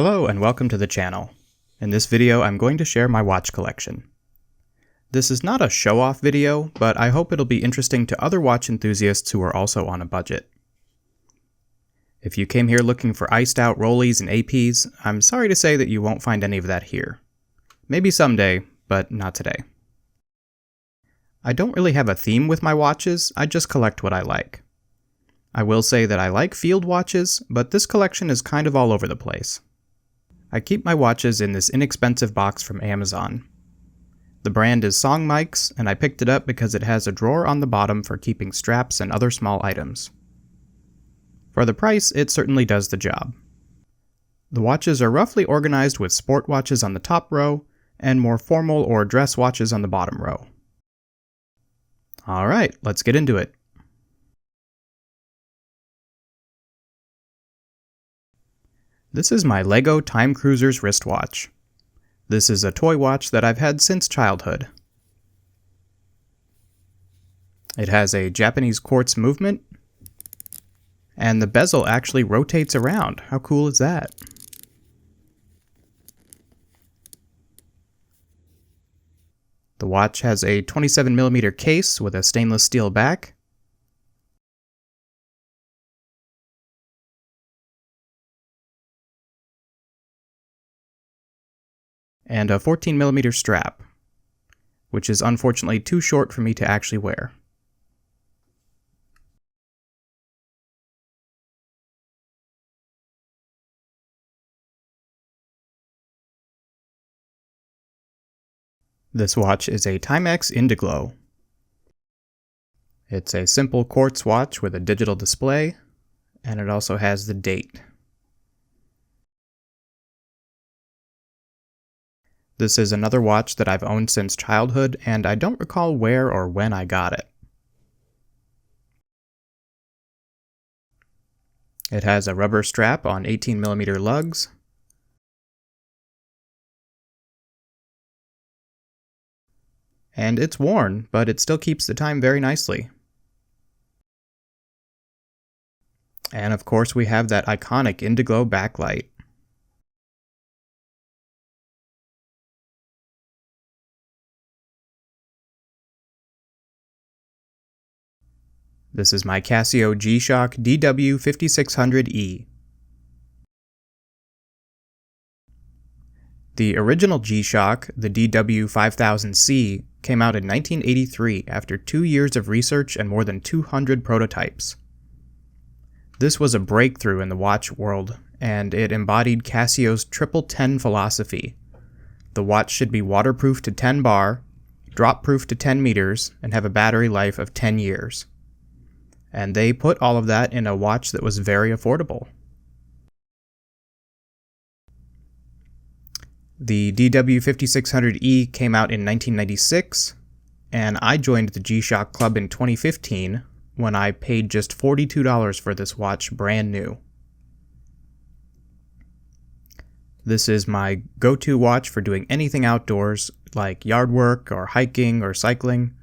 Hello and welcome to the channel. In this video I'm going to share my watch collection. This is not a show-off video, but I hope it'll be interesting to other watch enthusiasts who are also on a budget. If you came here looking for iced out rollies and APs, I'm sorry to say that you won't find any of that here. Maybe someday, but not today. I don't really have a theme with my watches, I just collect what I like. I will say that I like field watches, but this collection is kind of all over the place. I keep my watches in this inexpensive box from Amazon. The brand is Song Mics, and I picked it up because it has a drawer on the bottom for keeping straps and other small items. For the price, it certainly does the job. The watches are roughly organized with sport watches on the top row, and more formal or dress watches on the bottom row. Alright, let's get into it. This is my LEGO Time Cruisers wristwatch. This is a toy watch that I've had since childhood. It has a Japanese quartz movement, and the bezel actually rotates around. How cool is that? The watch has a 27mm case with a stainless steel back, and a 14mm strap, which is unfortunately too short for me to actually wear. This watch is a Timex Indiglo. It's a simple quartz watch with a digital display, and it also has the date. This is another watch that I've owned since childhood, and I don't recall where or when I got it. It has a rubber strap on 18mm lugs, and it's worn, but it still keeps the time very nicely. And of course we have that iconic Indiglo backlight. This is my Casio G-Shock DW5600E. The original G-Shock, the DW5000C, came out in 1983 after 2 years of research and more than 200 prototypes. This was a breakthrough in the watch world, and it embodied Casio's Triple 10 philosophy. The watch should be waterproof to 10 bar, drop-proof to 10 meters, and have a battery life of 10 years. And they put all of that in a watch that was very affordable. The DW5600E came out in 1996, and I joined the G-Shock Club in 2015 when I paid just $42 for this watch brand new. This is my go-to watch for doing anything outdoors, like yard work or hiking or cycling,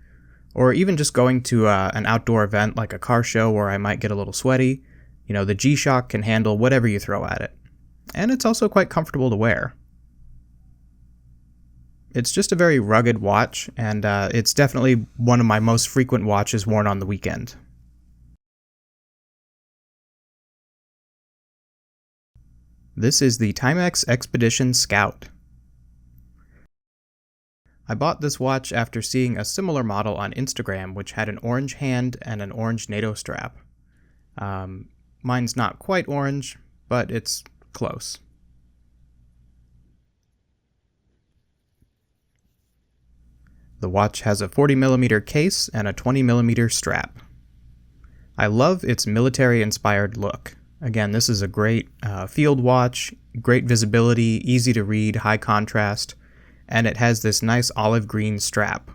or even just going to an outdoor event like a car show where I might get a little sweaty. You know, the G-Shock can handle whatever you throw at it. And it's also quite comfortable to wear. It's just a very rugged watch, and it's definitely one of my most frequent watches worn on the weekend. This is the Timex Expedition Scout. I bought this watch after seeing a similar model on Instagram which had an orange hand and an orange NATO strap. Mine's not quite orange, but it's close. The watch has a 40mm case and a 20mm strap. I love its military-inspired look. Again, this is a great field watch, great visibility, easy to read, high contrast, and it has this nice olive green strap.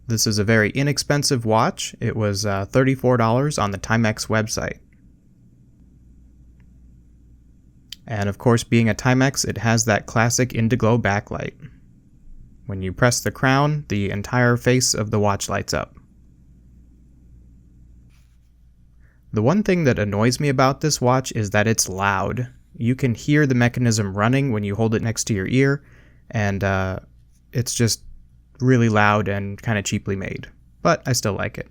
This is a very inexpensive watch. It was $34 on the Timex website. And of course, being a Timex, it has that classic Indiglo backlight. When you press the crown, the entire face of the watch lights up. The one thing that annoys me about this watch is that it's loud. You can hear the mechanism running when you hold it next to your ear, and it's just really loud and kind of cheaply made. But I still like it.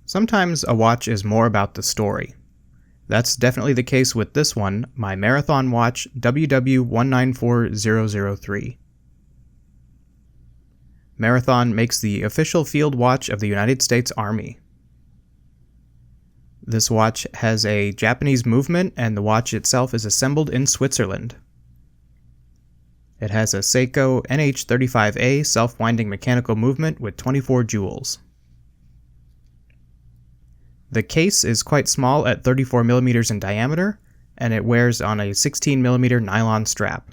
Sometimes a watch is more about the story. That's definitely the case with this one, my Marathon watch WW194003. Marathon makes the official field watch of the United States Army. This watch has a Japanese movement, and the watch itself is assembled in Switzerland. It has a Seiko NH35A self-winding mechanical movement with 24 jewels. The case is quite small at 34mm in diameter, and it wears on a 16mm nylon strap.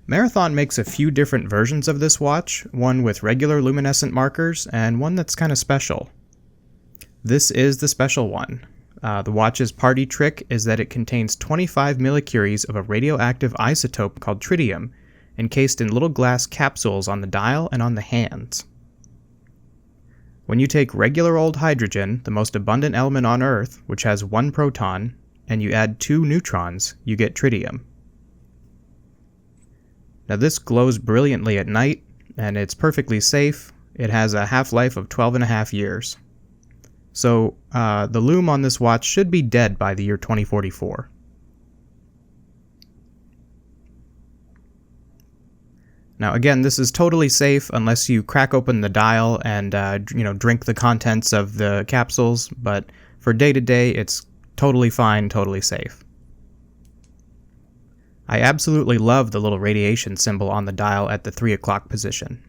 Marathon makes a few different versions of this watch, one with regular luminescent markers, and one that's kind of special. This is the special one. The watch's party trick is that it contains 25 millicuries of a radioactive isotope called tritium, encased in little glass capsules on the dial and on the hands. When you take regular old hydrogen, the most abundant element on Earth, which has 1 proton, and you add 2 neutrons, you get tritium. Now this glows brilliantly at night, and it's perfectly safe. It has a half-life of 12.5 years. So the lume on this watch should be dead by the year 2044. Now again, this is totally safe unless you crack open the dial and drink the contents of the capsules, but for day-to-day it's totally fine, totally safe. I absolutely love the little radiation symbol on the dial at the 3 o'clock position.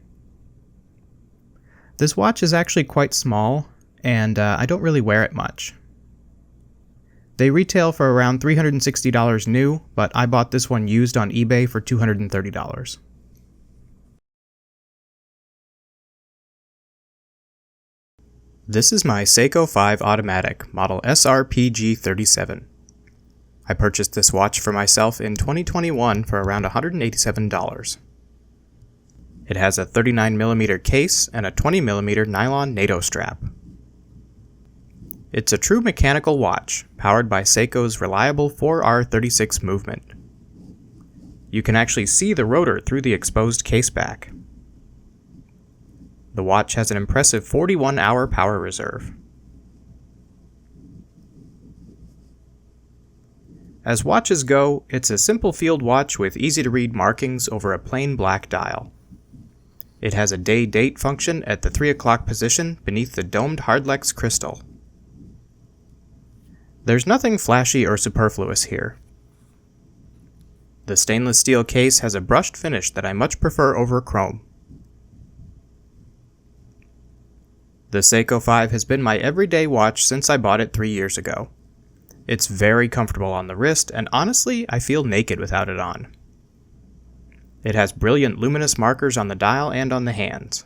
This watch is actually quite small, and I don't really wear it much. They retail for around $360 new, but I bought this one used on eBay for $230. This is my Seiko 5 automatic, model SRPG37. I purchased this watch for myself in 2021 for around $187. It has a 39mm case and a 20mm nylon NATO strap. It's a true mechanical watch, powered by Seiko's reliable 4R36 movement. You can actually see the rotor through the exposed case back. The watch has an impressive 41-hour power reserve. As watches go, it's a simple field watch with easy-to-read markings over a plain black dial. It has a day-date function at the 3 o'clock position beneath the domed Hardlex crystal. There's nothing flashy or superfluous here. The stainless steel case has a brushed finish that I much prefer over chrome. The Seiko 5 has been my everyday watch since I bought it 3 years ago. It's very comfortable on the wrist, and honestly, I feel naked without it on. It has brilliant luminous markers on the dial and on the hands.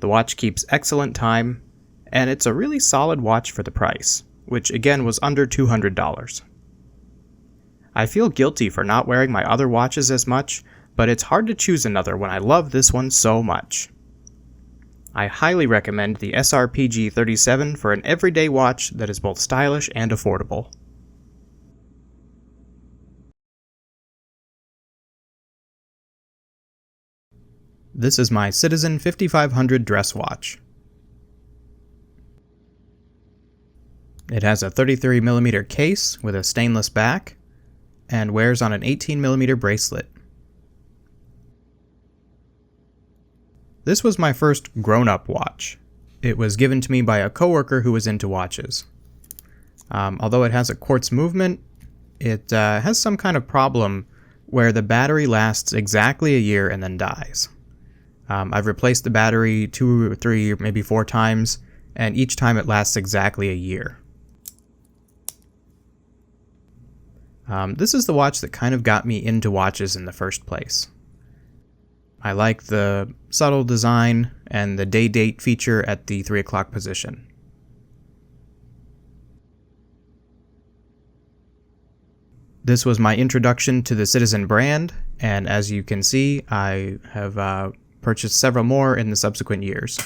The watch keeps excellent time, and it's a really solid watch for the price, which again was under $200. I feel guilty for not wearing my other watches as much, but it's hard to choose another when I love this one so much. I highly recommend the SRPG37 for an everyday watch that is both stylish and affordable. This is my Citizen 5500 dress watch. It has a 33mm case with a stainless back, and wears on an 18mm bracelet. This was my first grown-up watch. It was given to me by a coworker who was into watches. Although it has a quartz movement, it has some kind of problem where the battery lasts exactly a year and then dies. I've replaced the battery 2 or 3 or maybe 4 times, and each time it lasts exactly a year. This is the watch that kind of got me into watches in the first place. I like the subtle design and the day-date feature at the 3 o'clock position. This was my introduction to the Citizen brand, and as you can see, I have purchased several more in the subsequent years.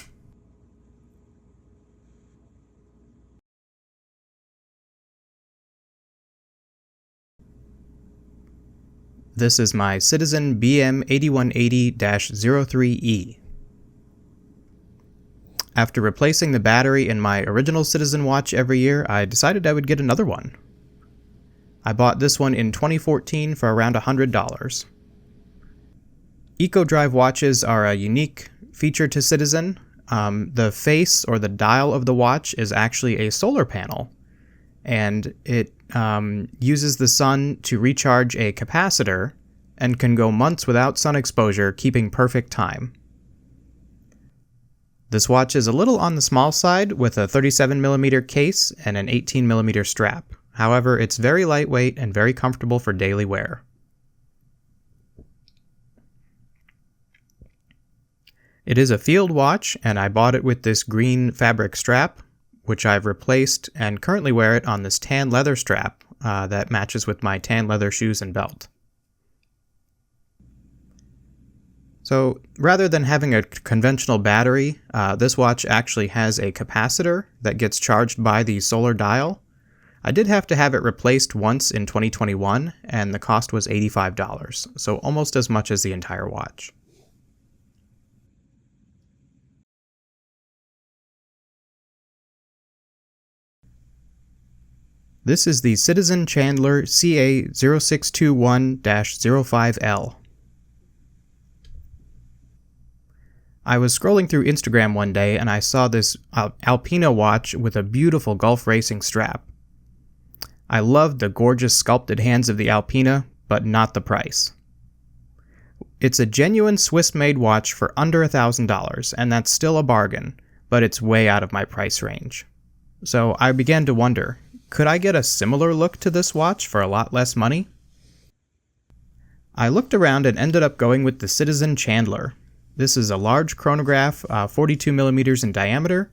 This is my Citizen BM8180-03E. After replacing the battery in my original Citizen watch every year, I decided I would get another one. I bought this one in 2014 for around $100. EcoDrive watches are a unique feature to Citizen. The face or the dial of the watch is actually a solar panel, and it uses the sun to recharge a capacitor and can go months without sun exposure, keeping perfect time. This watch is a little on the small side with a 37mm case and an 18mm strap. However, it's very lightweight and very comfortable for daily wear. It is a field watch, and I bought it with this green fabric strap, which I've replaced and currently wear it on this tan leather strap that matches with my tan leather shoes and belt. So rather than having a conventional battery, this watch actually has a capacitor that gets charged by the solar dial. I did have to have it replaced once in 2021, and the cost was $85, so almost as much as the entire watch. This is the Citizen Chandler CA0621-05L. I was scrolling through Instagram one day and I saw this Alpina watch with a beautiful Gulf racing strap. I loved the gorgeous sculpted hands of the Alpina, but not the price. It's a genuine Swiss-made watch for under $1,000, and that's still a bargain, but it's way out of my price range. So I began to wonder, could I get a similar look to this watch for a lot less money? I looked around and ended up going with the Citizen Chandler. This is a large chronograph, 42mm in diameter.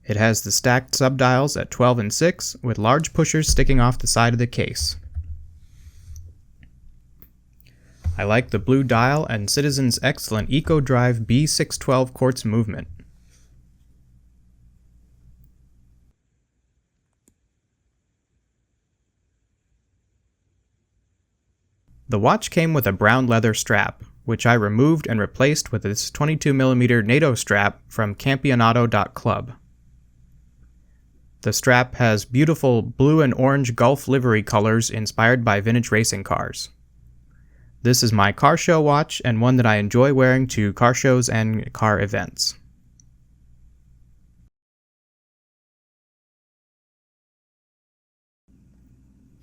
It has the stacked subdials at 12 and 6, with large pushers sticking off the side of the case. I like the blue dial and Citizen's excellent EcoDrive B612 quartz movement. The watch came with a brown leather strap, which I removed and replaced with this 22mm NATO strap from Campionato.club. The strap has beautiful blue and orange Gulf livery colors inspired by vintage racing cars. This is my car show watch and one that I enjoy wearing to car shows and car events.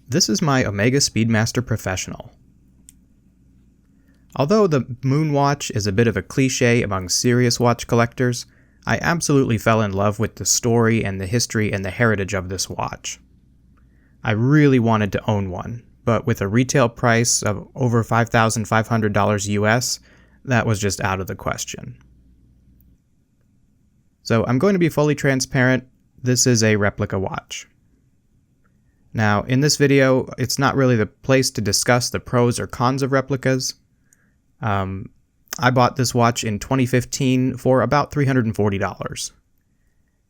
This is my Omega Speedmaster Professional. Although the Moon watch is a bit of a cliche among serious watch collectors, I absolutely fell in love with the story and the history and the heritage of this watch. I really wanted to own one, but with a retail price of over $5,500 US, that was just out of the question. So I'm going to be fully transparent, this is a replica watch. Now, in this video, it's not really the place to discuss the pros or cons of replicas. I bought this watch in 2015 for about $340.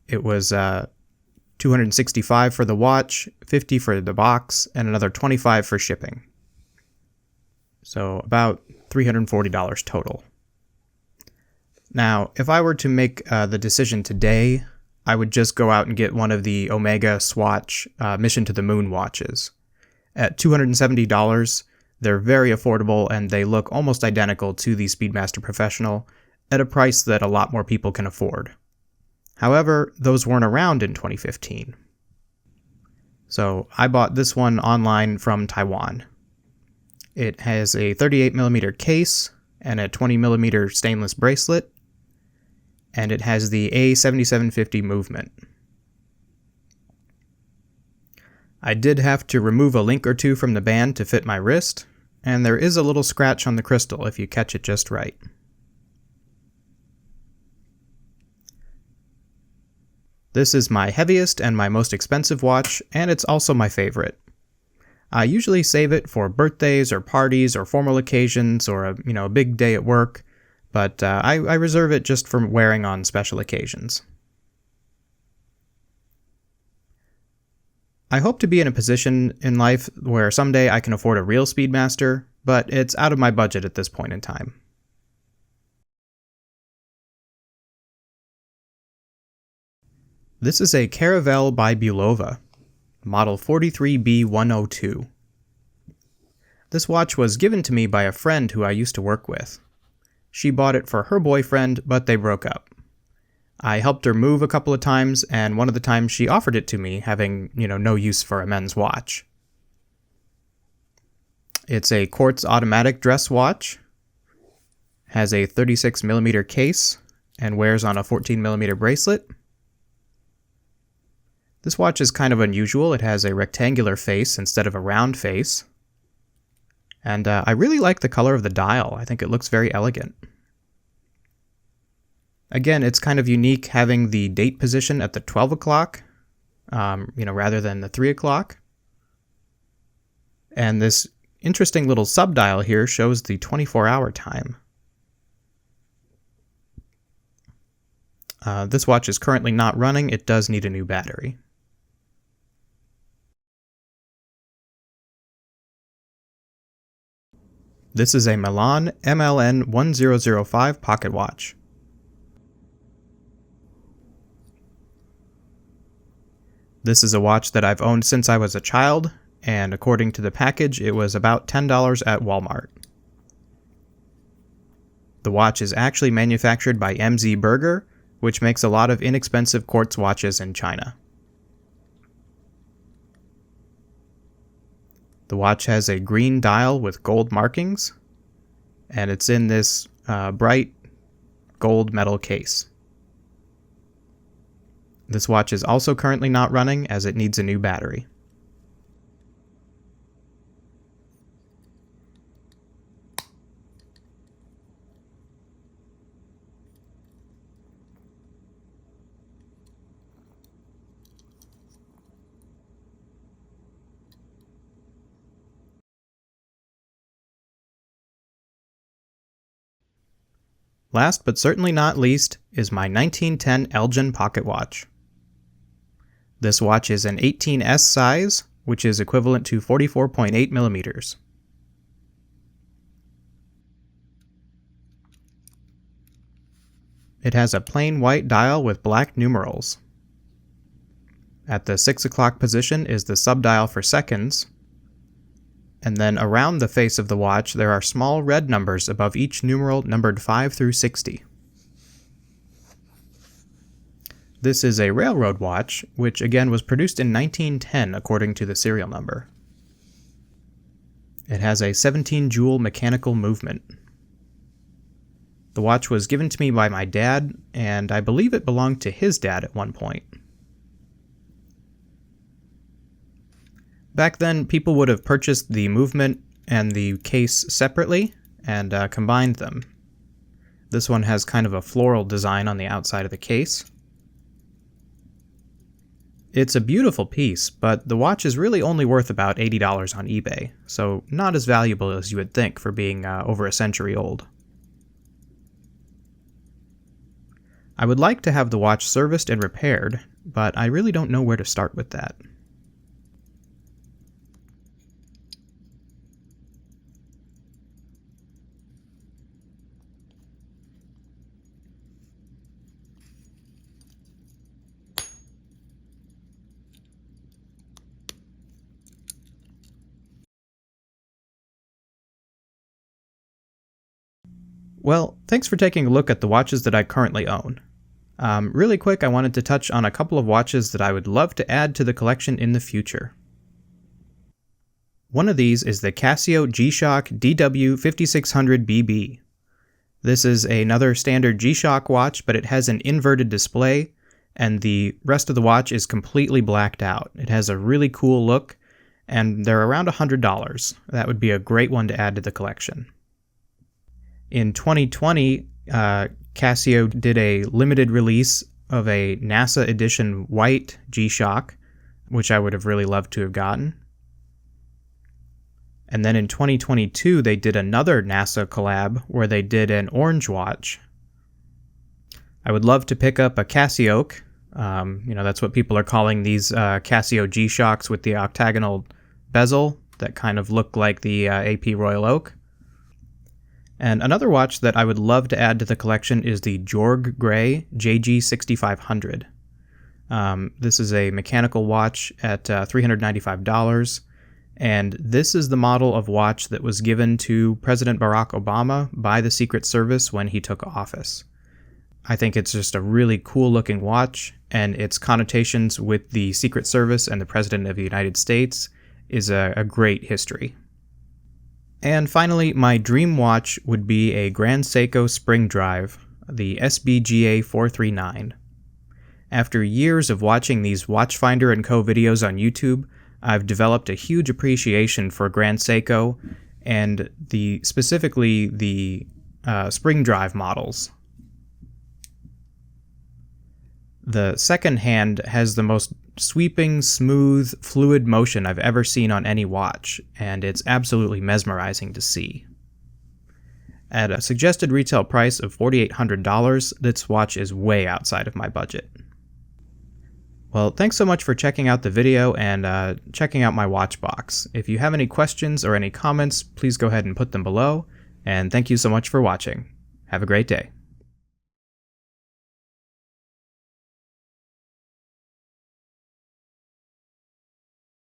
It was $265 for the watch, $50 for the box, and another $25 for shipping. So about $340 total. Now, if I were to make the decision today, I would just go out and get one of the Omega Swatch Mission to the Moon watches. At $270, they're very affordable and they look almost identical to the Speedmaster Professional at a price that a lot more people can afford. However, those weren't around in 2015. So I bought this one online from Taiwan. It has a 38mm case, and a 20mm stainless bracelet, and it has the A7750 movement. I did have to remove a link or two from the band to fit my wrist, and there is a little scratch on the crystal if you catch it just right. This is my heaviest and my most expensive watch, and it's also my favorite. I usually save it for birthdays or parties or formal occasions or a big day at work, but I reserve it just for wearing on special occasions. I hope to be in a position in life where someday I can afford a real Speedmaster, but it's out of my budget at this point in time. This is a Caravelle by Bulova, model 43B102. This watch was given to me by a friend who I used to work with. She bought it for her boyfriend, but they broke up. I helped her move a couple of times, and one of the times she offered it to me, having, no use for a men's watch. It's a quartz automatic dress watch, has a 36mm case, and wears on a 14mm bracelet. This watch is kind of unusual. It has a rectangular face instead of a round face. And I really like the color of the dial. I think it looks very elegant. Again, it's kind of unique having the date position at the 12 o'clock, rather than the 3 o'clock. And this interesting little subdial here shows the 24-hour time. This watch is currently not running. It does need a new battery. This is a Milan MLN 1005 pocket watch. This is a watch that I've owned since I was a child, and according to the package, it was about $10 at Walmart. The watch is actually manufactured by MZ Berger, which makes a lot of inexpensive quartz watches in China. The watch has a green dial with gold markings, and it's in this bright gold metal case. This watch is also currently not running as it needs a new battery. Last but certainly not least is my 1910 Elgin Pocketwatch. This watch is an 18S size, which is equivalent to 44.8 millimeters. It has a plain white dial with black numerals. At the 6 o'clock position is the subdial for seconds, and then around the face of the watch there are small red numbers above each numeral numbered 5 through 60. This is a railroad watch, which again was produced in 1910 according to the serial number. It has a 17-joule mechanical movement. The watch was given to me by my dad, and I believe it belonged to his dad at one point. Back then, people would have purchased the movement and the case separately and combined them. This one has kind of a floral design on the outside of the case. It's a beautiful piece, but the watch is really only worth about $80 on eBay, so not as valuable as you would think for being over a century old. I would like to have the watch serviced and repaired, but I really don't know where to start with that. Well, thanks for taking a look at the watches that I currently own. Really quick, I wanted to touch on a couple of watches that I would love to add to the collection in the future. One of these is the Casio G-Shock DW5600BB. This is another standard G-Shock watch, but it has an inverted display, and the rest of the watch is completely blacked out. It has a really cool look, and they're around $100. That would be a great one to add to the collection. In 2020, Casio did a limited release of a NASA edition white G-Shock, which I would have really loved to have gotten. And then in 2022, they did another NASA collab where they did an orange watch. I would love to pick up a Casio. That's what people are calling these Casio G-Shocks with the octagonal bezel that kind of look like the AP Royal Oak. And another watch that I would love to add to the collection is the Jorg Gray JG6500. This is a mechanical watch at $395. And this is the model of watch that was given to President Barack Obama by the Secret Service when he took office. I think it's just a really cool looking watch, and its connotations with the Secret Service and the President of the United States is a great history. And finally, my dream watch would be a Grand Seiko Spring Drive, the SBGA 439. After years of watching these Watchfinder & Co. videos on YouTube, I've developed a huge appreciation for Grand Seiko and specifically the Spring Drive models. The second hand has the most sweeping, smooth, fluid motion I've ever seen on any watch, and it's absolutely mesmerizing to see. At a suggested retail price of $4,800, this watch is way outside of my budget. Well, thanks so much for checking out the video and checking out my watch box. If you have any questions or any comments, please go ahead and put them below, and thank you so much for watching. Have a great day.